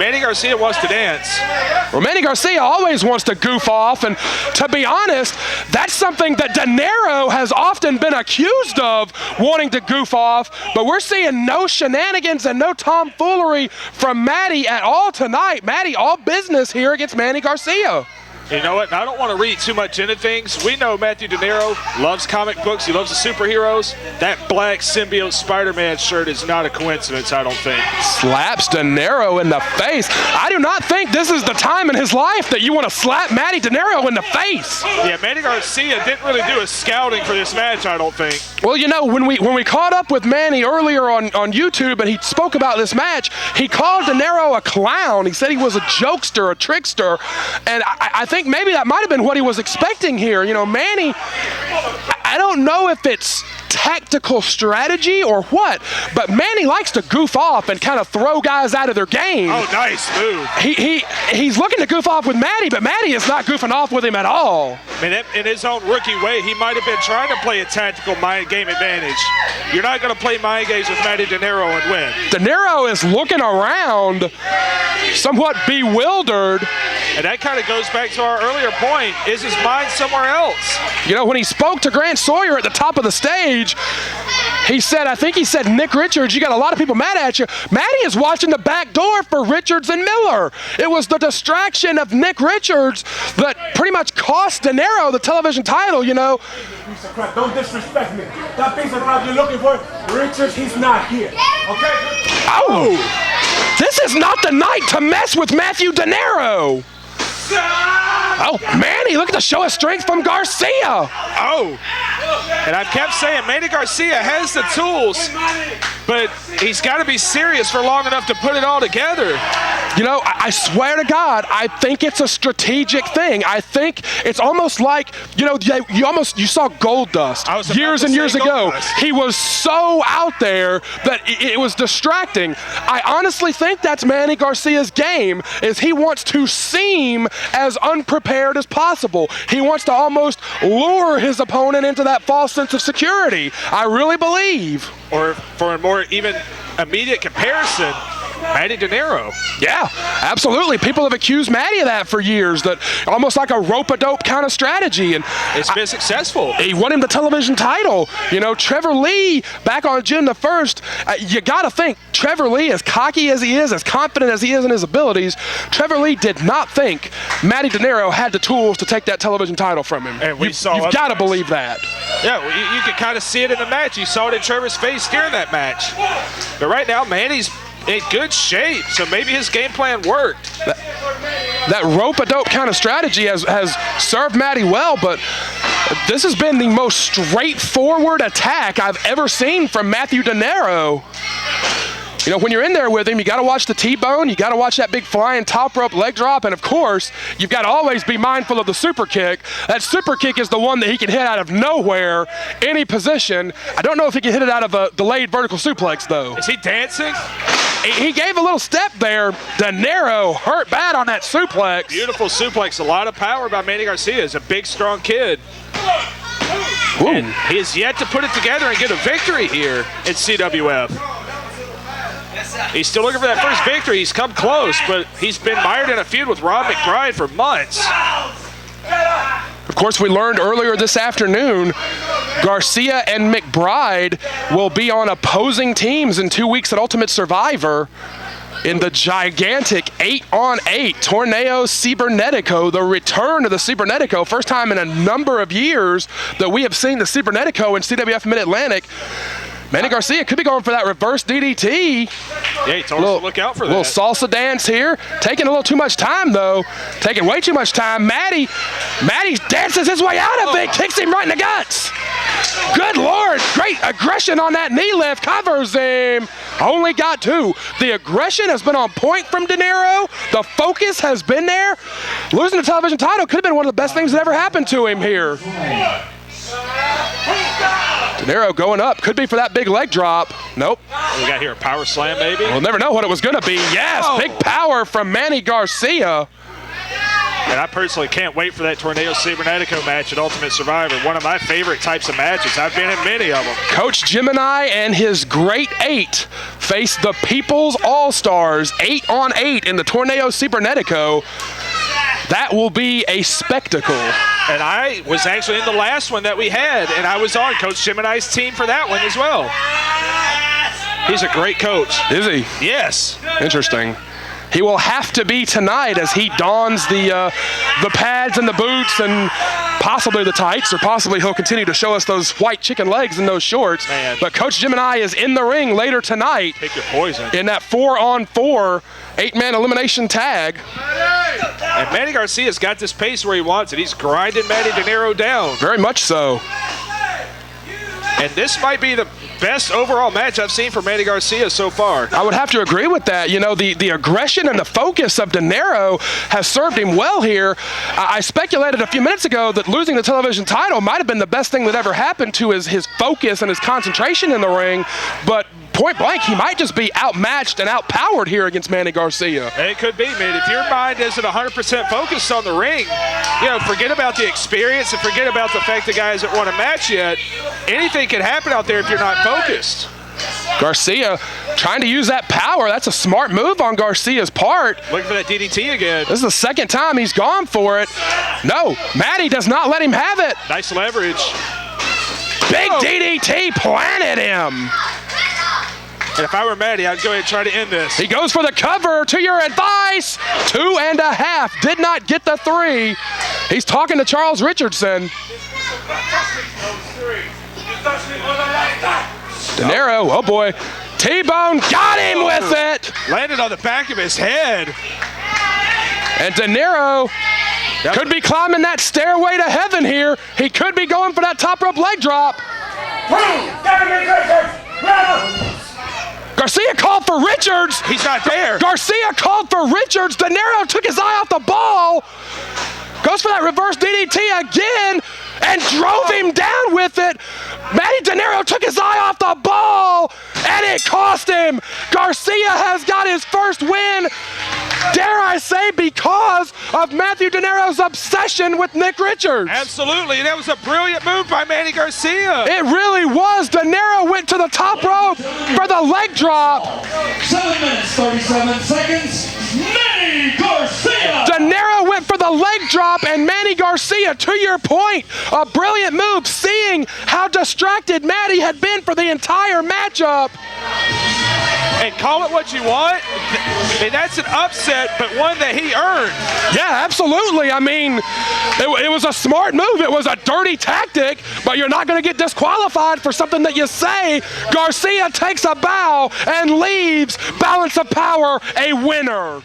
Manny Garcia wants to dance. Well, Manny Garcia always wants to goof off, and to be honest, that's something that De Nero has often been accused of, wanting to goof off, but we're seeing no shenanigans and no tomfoolery from Matty at all tonight. Matty, all business here against Manny Garcia. You know what? I don't want to read too much into things. We know Matthew De Nero loves comic books. He loves the superheroes. That black symbiote Spider-Man shirt is not a coincidence, I don't think. Slaps De Nero in the face. I do not think this is the time in his life that you want to slap Matty De Nero in the face. Yeah, Manny Garcia didn't really do his scouting for this match, I don't think. Well, you know, when we caught up with Manny earlier on YouTube and he spoke about this match, he called De Nero a clown. He said he was a jokester, a trickster, and I think maybe that might have been what he was expecting here. You know, Manny, I don't know if it's tactical strategy or what, but Manny likes to goof off and kind of throw guys out of their game. Oh, nice move. He's looking to goof off with Matty, but Matty is not goofing off with him at all. I mean, in his own rookie way, he might have been trying to play a tactical mind game advantage. You're not going to play mind games with Matty De Nero and win. De Nero is looking around, somewhat bewildered. And that kind of goes back to our earlier point. Is his mind somewhere else? You know, when he spoke to Grant Sawyer at the top of the stage, he said, I think he said, Nick Richards, you got a lot of people mad at you. Matty is watching the back door for Richards and Miller. It was the distraction of Nick Richards that pretty much cost De Nero the television title, you know. Piece of crap, don't disrespect me. That piece of crap you're looking for, Richards, he's not here. Okay? Oh! This is not the night to mess with Matthew De Nero. Oh, Manny, look at the show of strength from Garcia. Oh, and I've kept saying Manny Garcia has the tools, but he's got to be serious for long enough to put it all together. You know, I swear to God, I think it's a strategic thing. I think it's almost like, you know, you saw Goldust years and years ago. He was so out there that it was distracting. I honestly think that's Manny Garcia's game, is he wants to seem as unprepared as possible. He wants to almost lure his opponent into that false sense of security. I really believe. Or for a more even immediate comparison, Matty De Nero. Yeah, absolutely. People have accused Matty of that for years, that almost like a rope-a-dope kind of strategy. And it's been successful. He won him the television title. You know, Trevor Lee, back on June the 1st, you got to think, Trevor Lee, as cocky as he is, as confident as he is in his abilities, Trevor Lee did not think Matty De Nero had the tools to take that television title from him. And you've got to believe that. Yeah, well, you can kind of see it in the match. You saw it in Trevor's face during that match. But right now, Manny's in good shape, so maybe his game plan worked. That rope-a-dope kind of strategy has served Matty well, but this has been the most straightforward attack I've ever seen from Matthew De Nero. You know, when you're in there with him, you got to watch the T-bone, you got to watch that big flying top rope leg drop, and of course, you've got to always be mindful of the super kick. That super kick is the one that he can hit out of nowhere, any position. I don't know if he can hit it out of a delayed vertical suplex, though. Is he dancing? He gave a little step there. De Nero hurt bad on that suplex. Beautiful suplex, a lot of power by Manny Garcia. He's a big, strong kid. Ooh. And he has yet to put it together and get a victory here at CWF. He's still looking for that first victory. He's come close, but he's been mired in a feud with Rob McBride for months. Of course, we learned earlier this afternoon, Garcia and McBride will be on opposing teams in 2 weeks at Ultimate Survivor in the gigantic 8-on-8 Torneo Cibernetico, the return of the Cibernetico. First time in a number of years that we have seen the Cibernetico in CWF Mid-Atlantic. Manny Garcia could be going for that reverse DDT. Yeah, he told us to look out for that. Little salsa dance here. Taking a little too much time, though. Taking way too much time. Matty dances his way out of it. Kicks him right in the guts. Good Lord. Great aggression on that knee lift. Covers him. Only got two. The aggression has been on point from De Nero. The focus has been there. Losing the television title could have been one of the best things that ever happened to him here. De Nero going up. Could be for that big leg drop. Nope. We got here a power slam, maybe? We'll never know what it was going to be. Yes, big power from Manny Garcia. And I personally can't wait for that Tornado Cibernetico match at Ultimate Survivor. One of my favorite types of matches. I've been in many of them. Coach Gemini and his Great Eight face the People's All-Stars 8-on-8 in the Tornado Cibernetico. That will be a spectacle. And I was actually in the last one that we had, and I was on Coach Gemini's team for that one as well. He's a great coach. Is he? Yes. Interesting. He will have to be tonight as he dons the pads and the boots and possibly the tights, or possibly he'll continue to show us those white chicken legs in those shorts. Man. But Coach Gemini is in the ring later tonight. Pick your poison. In that 4-on-4 8-man elimination tag. And Manny Garcia's got this pace where he wants it. He's grinding Matty de Nero down. Very much so. And this might be the best overall match I've seen from Manny Garcia so far. I would have to agree with that. You know, the aggression and the focus of De Nero has served him well here. I speculated a few minutes ago that losing the television title might have been the best thing that ever happened to his focus and his concentration in the ring, but point blank, he might just be outmatched and outpowered here against Manny Garcia. It could be, man. If your mind isn't 100% focused on the ring, you know, forget about the experience and forget about the fact the guys that won a match yet. Anything can happen out there if you're not focused. Garcia trying to use that power. That's a smart move on Garcia's part. Looking for that DDT again. This is the second time he's gone for it. No, Matty does not let him have it. Nice leverage. Big DDT planted him. And if I were Matty, I'd go ahead and try to end this. He goes for the cover. To your advice. 2.5. Did not get the 3. He's talking to Charles Richardson. De Nero, oh boy. T-Bone got him with it. Landed on the back of his head. And De Nero could be climbing that stairway to heaven here. He could be going for that top rope leg drop. Garcia called for Richards. He's not there. Garcia called for Richards. De Nero took his eye off the ball. Goes for that reverse DDT again and drove him down with it. Matty de Nero took his eye off the ball and it cost him. Garcia has got his first win, dare I say, because of Matthew De Nero's obsession with Nick Richards. Absolutely, and that was a brilliant move by Manny Garcia. It really was. De Nero went to the top rope for the leg drop. 7 minutes, 37 seconds, Manny Garcia. De Nero went for the leg drop, and Manny Garcia, to your point, a brilliant move, seeing how distracted Matty had been for the entire matchup. And call it what you want. I mean, that's an upset, but one that he earned. Yeah, absolutely. I mean, it was a smart move. It was a dirty tactic, but you're not going to get disqualified for something that you say. Garcia takes a bow and leaves Balance of Power a winner.